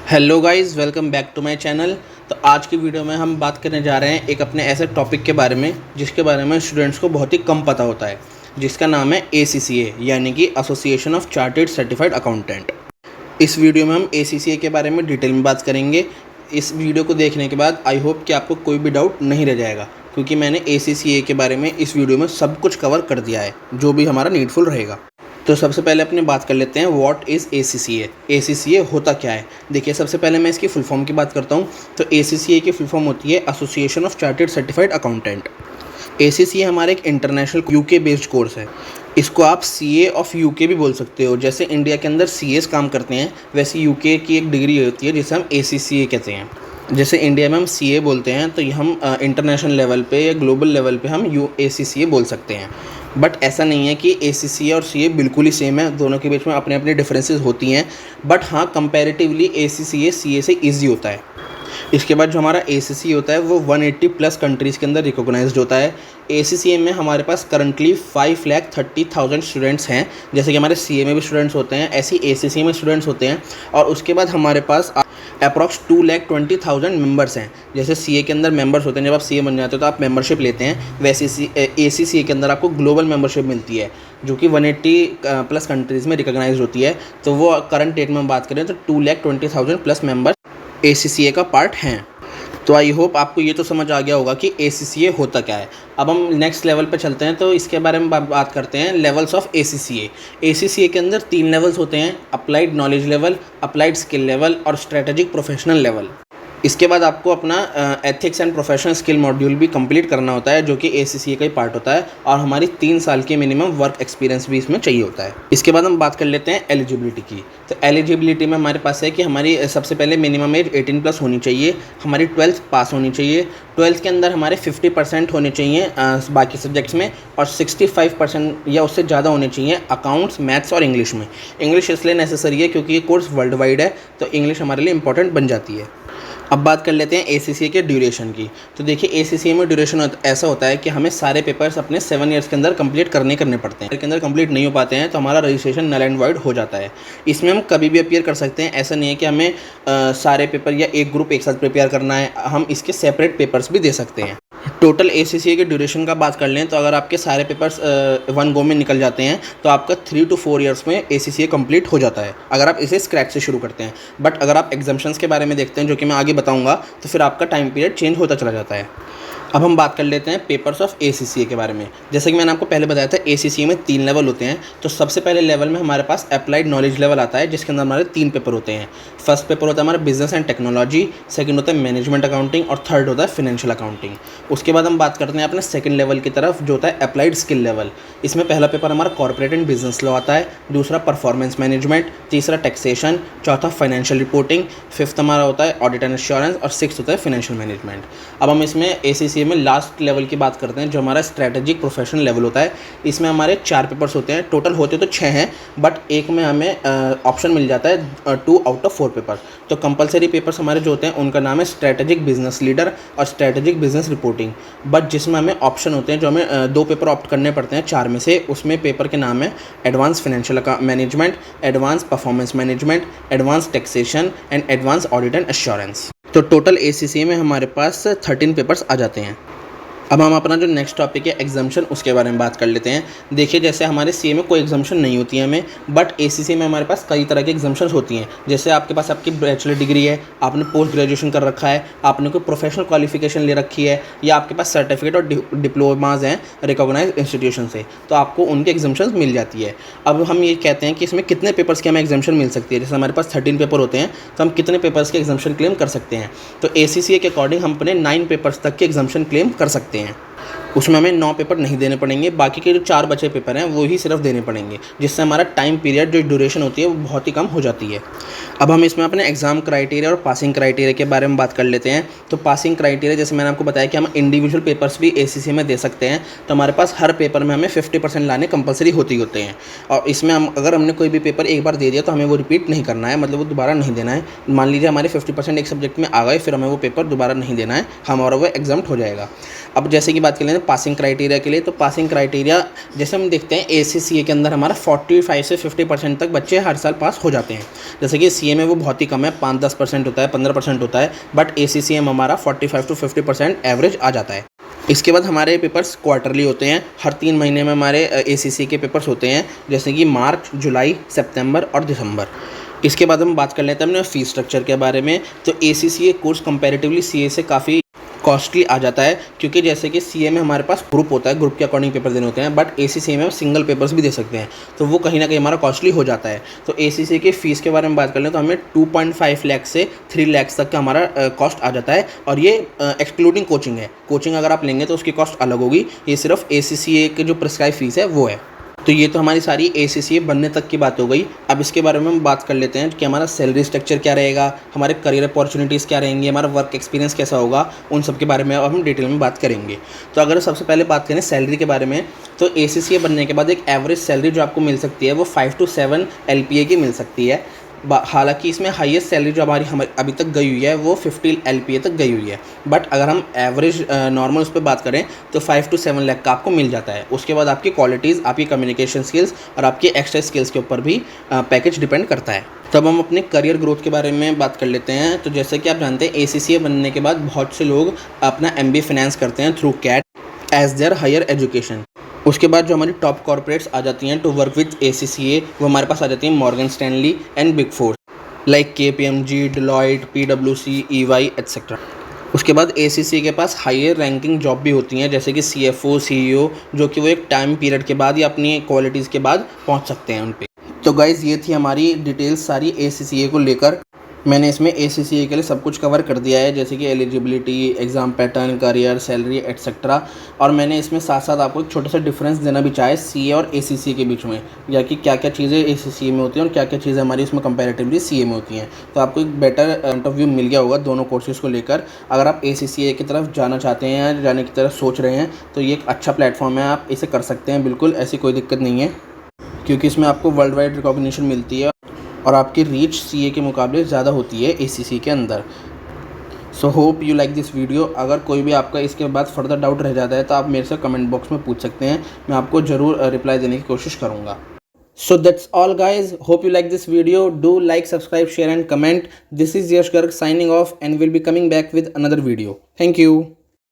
Hello guys, welcome back to my channel. तो आज की वीडियो में हम बात करने जा रहे हैं एक अपने ऐसे टॉपिक के बारे में जिसके बारे में स्टूडेंट्स को बहुत ही कम पता होता है, जिसका नाम है ACCA यानी कि association of chartered certified accountant. इस वीडियो में हम ACCA के बारे में डिटेल में बात करेंगे। इस वीडियो को देखने के बाद आई होप कि आपको कोई भी डाउट नहीं रह जाएगा, क्योंकि मैंने ACCA के बारे में इस वीडियो में सब कुछ कवर कर दिया है जो भी हमारा नीडफुल रहेगा। तो सबसे पहले अपनी बात कर लेते हैं व्हाट इज़ ACCA। ACCA होता क्या है? देखिए, सबसे पहले मैं इसकी फुल फॉर्म की बात करता हूँ। तो ACCA की फुल फॉर्म होती है association of chartered certified accountant. ACCA हमारा एक इंटरनेशनल UK बेस्ड कोर्स है। इसको आप CA ऑफ UK भी बोल सकते हो। जैसे इंडिया के अंदर CAs काम करते हैं, वैसे UK की एक डिग्री होती है जिसे हम ACCA कहते हैं। जैसे इंडिया में हम CA बोलते हैं, तो ये हम इंटरनेशनल लेवल पे या ग्लोबल लेवल पे हम ACCA बोल सकते हैं। बट ऐसा नहीं है कि ACCA और CA बिल्कुल ही सेम है, दोनों के बीच में अपने अपने डिफरेंसेस होती हैं। बट हाँ, कंपैरेटिवली ACCA CA से ईजी होता है। इसके बाद जो हमारा ACCA होता है वो 180 प्लस कंट्रीज़ के अंदर रिकॉग्नाइज्ड होता है। ACCA में हमारे पास करंटली 5,30,000 स्टूडेंट्स हैं। जैसे कि हमारे CA में भी स्टूडेंट्स होते हैं, ऐसे ही ACCA में स्टूडेंट्स होते हैं। और उसके बाद हमारे पास अप्रॉक्स 2,20,000 मेंबर्स हैं। जैसे CA के अंदर मेंबर्स होते हैं, जब आप CA बन जाते हो तो आप मेंबरशिप लेते हैं, वैसे ACCA के अंदर आपको ग्लोबल मेंबरशिप मिलती है जो कि 180 प्लस कंट्रीज़ में रिकॉग्नाइज्ड होती है। तो वो करंट डेट में हम बात करें तो 2,20,000 प्लस मेंबर्स ACCA का पार्ट हैं। तो आई होप आपको ये तो समझ आ गया होगा कि ACCA होता क्या है। अब हम नेक्स्ट लेवल पे चलते हैं, तो इसके बारे में बात करते हैं लेवल्स ऑफ ACCA। ACCA के अंदर 3 लेवल्स होते हैं: applied knowledge level, applied skill level और स्ट्रेटेजिक प्रोफेशनल लेवल। इसके बाद आपको अपना ethics and professional skill module भी कंप्लीट करना होता है, जो कि ACCA का ही पार्ट होता है। और हमारी 3 साल की मिनिमम वर्क एक्सपीरियंस भी इसमें चाहिए होता है। इसके बाद हम बात कर लेते हैं एलिजिबिलिटी की। तो एलिजिबिलिटी में हमारे पास है कि हमारी सबसे पहले मिनिमम एज 18 प्लस होनी चाहिए, हमारी 12th पास होनी चाहिए, 12th के अंदर हमारे 50% होने चाहिए बाकी सब्जेक्ट्स में, और 65% या उससे ज़्यादा होने चाहिए अकाउंट्स, मैथ्स और इंग्लिश में। इंग्लिश इसलिए नेसेसरी है क्योंकि ये कोर्स वर्ल्ड वाइड है, तो इंग्लिश हमारे लिए इंपॉर्टेंट बन जाती है। अब बात कर लेते हैं ACCA के ड्यूरेशन की। तो देखिए, ACCA में ड्यूरेशन ऐसा होता है कि हमें सारे पेपर्स अपने 7 ईयर्स के अंदर कंप्लीट करने पड़ते हैं। के अंदर कंप्लीट नहीं हो पाते हैं तो हमारा रजिस्ट्रेशन नल एंड वाइड हो जाता है। इसमें हम कभी भी अपीयर कर सकते हैं, ऐसा नहीं है कि हमें सारे पेपर या एक ग्रुप एक साथ प्रिपेयर करना है। हम इसके सेपरेट पेपर्स भी दे सकते हैं। टोटल ACCA के ड्यूरेशन का बात कर लें तो अगर आपके सारे पेपर्स 1 गो में निकल जाते हैं तो आपका 3 to 4 ईयर्स में ACCA कंप्लीट हो जाता है, अगर आप इसे स्क्रैच से शुरू करते हैं। बट अगर आप एग्जाम्शंस के बारे में देखते हैं, जो कि मैं आगे बताऊंगा, तो फिर आपका टाइम पीरियड चेंज होता चला जाता है। अब हम बात कर लेते हैं पेपर्स ऑफ ACCA के बारे में। जैसे कि मैंने आपको पहले बताया था, ACCA में 3 लेवल होते हैं। तो सबसे पहले लेवल में हमारे पास अप्लाइड नॉलेज लेवल आता है, जिसके अंदर हमारे 3 पेपर होते हैं। फर्स्ट पेपर होता है हमारा बिजनेस एंड टेक्नोलॉजी, सेकंड होता है मैनेजमेंट अकाउंटिंग और थर्ड होता है फाइनेंशियल अकाउंटिंग। उसके बाद हम बात करते हैं अपने सेकंड लेवल की तरफ, जो होता है अप्लाइड स्किल लेवल। इसमें पहला पेपर हमारा कॉर्पोरेट एंड बिजनेस लॉ आता है, दूसरा परफॉर्मेंस मैनेजमेंट, तीसरा टैक्सेशन, चौथा फाइनेंशियल रिपोर्टिंग, फिफ्थ हमारा होता है ऑडिट एंड एश्योरेंस और सिक्स होता है फाइनेंशियल मैनेजमेंट। अब हम इसमें ACCA में लास्ट लेवल की बात करते हैं, जो हमारा स्ट्रेटेजिक प्रोफेशनल लेवल होता है। इसमें हमारे 4 पेपर्स होते हैं, टोटल होते तो 6 हैं, बट एक में हमें ऑप्शन मिल जाता है 2 आउट ऑफ 4 पेपर। तो कंपलसरी पेपर्स हमारे जो होते हैं उनका नाम है स्ट्रेटेजिक बिजनेस लीडर और स्ट्रेटेजिक बिजनेस रिपोर्टिंग। बट जिसमें हमें ऑप्शन होते हैं, जो हमें 2 पेपर ऑप्ट करने पड़ते हैं 4 में से, उसमें पेपर के नाम है advance financial management, advance performance management, advance taxation and advance audit and assurance. तो टोटल ACCA में हमारे पास 13 पेपर्स आ जाते हैं। अब हम अपना जो नेक्स्ट टॉपिक है एग्जाम्शन, उसके बारे में बात कर लेते हैं। देखिए, जैसे हमारे CA में कोई एग्जाम्शन नहीं होती है हमें, बट ACCA में हमारे पास कई तरह की एग्जाम्शंस होती हैं। जैसे आपके पास आपकी बैचलर डिग्री है, आपने पोस्ट ग्रेजुएशन कर रखा है, आपने कोई प्रोफेशनल क्वालिफिकेशन ले रखी है, या आपके पास सर्टिफिकेट और डिप्लोमाज हैं रिकॉग्नाइज इंस्टीट्यूशन से, तो आपको उनकी एग्जाम्शंस मिल जाती है। अब हम ये कहते हैं कि इसमें कितने पेपर्स की हमें एग्जाम्शन मिल सकती है। जैसे हमारे पास 13 पेपर होते हैं, तो हम कितने पेपर्स की एग्जाम्शन क्लेम कर सकते हैं। तो ACCA के अकॉर्डिंग हम अपने 9 पेपर्स तक की एग्जाम्शन क्लेम कर सकते हैं। उसमें हमें 9 पेपर नहीं देने पड़ेंगे, बाकी के जो 4 बचे पेपर हैं वो ही सिर्फ देने पड़ेंगे, जिससे हमारा टाइम पीरियड जो ड्यूरेशन होती है वो बहुत ही कम हो जाती है। अब हम इसमें अपने एग्जाम क्राइटेरिया और पासिंग क्राइटेरिया के बारे में बात कर लेते हैं। तो पासिंग क्राइटेरिया, जैसे मैंने आपको बताया कि हम इंडिविजुअल पेपर्स भी ACCA में दे सकते हैं, तो हमारे पास हर पेपर में हमें 50% लाने कंपलसरी होते हैं। और इसमें अगर हमने कोई भी पेपर एक बार दे दिया तो हमें वो रिपीट नहीं करना है, मतलब वो दोबारा नहीं देना है। मान लीजिए हमारे 50% एक सब्जेक्ट में आ गए, फिर हमें वो पेपर दोबारा नहीं देना है, हमारा वो एग्जाम हो जाएगा। अब जैसे कि बात कर लें पासिंग क्राइटेरिया के लिए, तो पासिंग क्राइटेरिया जैसे हम देखते हैं ACCA के अंदर हमारा 45 से 50% तक बच्चे हर साल पास हो जाते हैं। जैसे कि CA में वो बहुत ही कम है, 5-10% होता है, 15% होता है, बट ACCA में हमारा 45 to 50% एवरेज आ जाता है। इसके बाद हमारे पेपर्स क्वार्टरली होते हैं, हर 3 महीने में हमारे ACCA के पेपर्स होते हैं, जैसे कि मार्च, जुलाई, सितंबर और दिसंबर। इसके बाद हम बात कर लेते हैं अपने फ़ीस स्ट्रक्चर के बारे में। तो ACCA कोर्स कंपैरेटिवली CA से काफ़ी कॉस्टली आ जाता है, क्योंकि जैसे कि CA में हमारे पास ग्रुप होता है, ग्रुप के अकॉर्डिंग पेपर देने होते हैं, बट ACCA में सिंगल पेपर्स भी दे सकते हैं, तो वो कहीं ना कहीं हमारा कॉस्टली हो जाता है। तो ACCA की फ़ीस के बारे में बात कर लें तो हमें 2.5 लाख से 3 लाख तक का हमारा कॉस्ट आ जाता है, और ये एक्सक्लूडिंग कोचिंग है। कोचिंग अगर आप लेंगे तो उसकी कॉस्ट अलग होगी, ये सिर्फ ACCA की जो प्रिस्क्राइब फीस है वो है। तो ये तो हमारी सारी ACCA बनने तक की बात हो गई। अब इसके बारे में हम बात कर लेते हैं कि हमारा सैलरी स्ट्रक्चर क्या रहेगा, हमारे करियर अपॉर्चुनिटीज़ क्या रहेंगी, हमारा वर्क एक्सपीरियंस कैसा होगा, उन सब के बारे में अब हम डिटेल में बात करेंगे। तो अगर सबसे पहले बात करें सैलरी के बारे में, तो ACCA बनने के बाद एक एवरेज सैलरी जो आपको मिल सकती है वो 5 to 7 LPA की मिल सकती है। हालांकि इसमें हाईएस्ट सैलरी जो हमारी अभी तक गई हुई है वो 50 LPA तक गई हुई है, बट अगर हम एवरेज नॉर्मल उस पर बात करें तो 5 to 7 लाख का आपको मिल जाता है। उसके बाद आपकी क्वालिटीज़, आपकी कम्युनिकेशन स्किल्स और आपकी एक्स्ट्रा स्किल्स के ऊपर भी पैकेज डिपेंड करता है। तब हम अपने करियर ग्रोथ के बारे में बात कर लेते हैं। तो जैसे कि आप जानते हैं ACCA बनने के बाद बहुत से लोग अपना MBA फाइनेंस करते हैं through CAT as their higher education. उसके बाद जो हमारी टॉप कॉर्पोरेट्स आ जाती हैं टू वर्क विथ ACCA, वो हमारे पास आ जाती हैं Morgan Stanley and big four like KPMG, Deloitte, PwC, EY etcetera. उसके बाद ACCA के पास हायर रैंकिंग जॉब भी होती हैं, जैसे कि CFO, CEO, जो कि वो एक टाइम पीरियड के बाद या अपनी क्वालिटीज़ के बाद पहुंच सकते हैं उन पे। तो गाइज़ ये थी हमारी डिटेल्स सारी ACCA को लेकर। मैंने इसमें ACCA के लिए सब कुछ कवर कर दिया है, जैसे कि eligibility, exam pattern, career, salary etcetera. और मैंने इसमें साथ साथ आपको एक छोटा सा डिफरेंस देना भी चाहे CA और ACCA के बीच में, या कि क्या क्या चीज़ें ACCA में होती हैं और क्या क्या चीज़ें हमारी इसमें कंपैरेटिवली CA में होती हैं। तो आपको एक बेटर पॉइंट ऑफ व्यू मिल गया होगा दोनों कोर्सेज़ को लेकर। अगर आप ACCA की तरफ जाना चाहते हैं या जाने की तरफ सोच रहे हैं तो ये एक अच्छा प्लेटफॉर्म है, आप इसे कर सकते हैं बिल्कुल, ऐसी कोई दिक्कत नहीं है, क्योंकि इसमें आपको वर्ल्ड वाइड रिकॉग्निशन मिलती है और आपकी रीच CA के मुकाबले ज़्यादा होती है ACCA के अंदर। So hope you like this video. अगर कोई भी आपका इसके बाद फर्दर डाउट रह जाता है तो आप मेरे से कमेंट बॉक्स में पूछ सकते हैं, मैं आपको ज़रूर रिप्लाई देने की कोशिश करूँगा। So that's all guys, hope you like this video. Do like, subscribe, share and comment. This is Yash Garg signing off and will be coming back with another video. Thank you.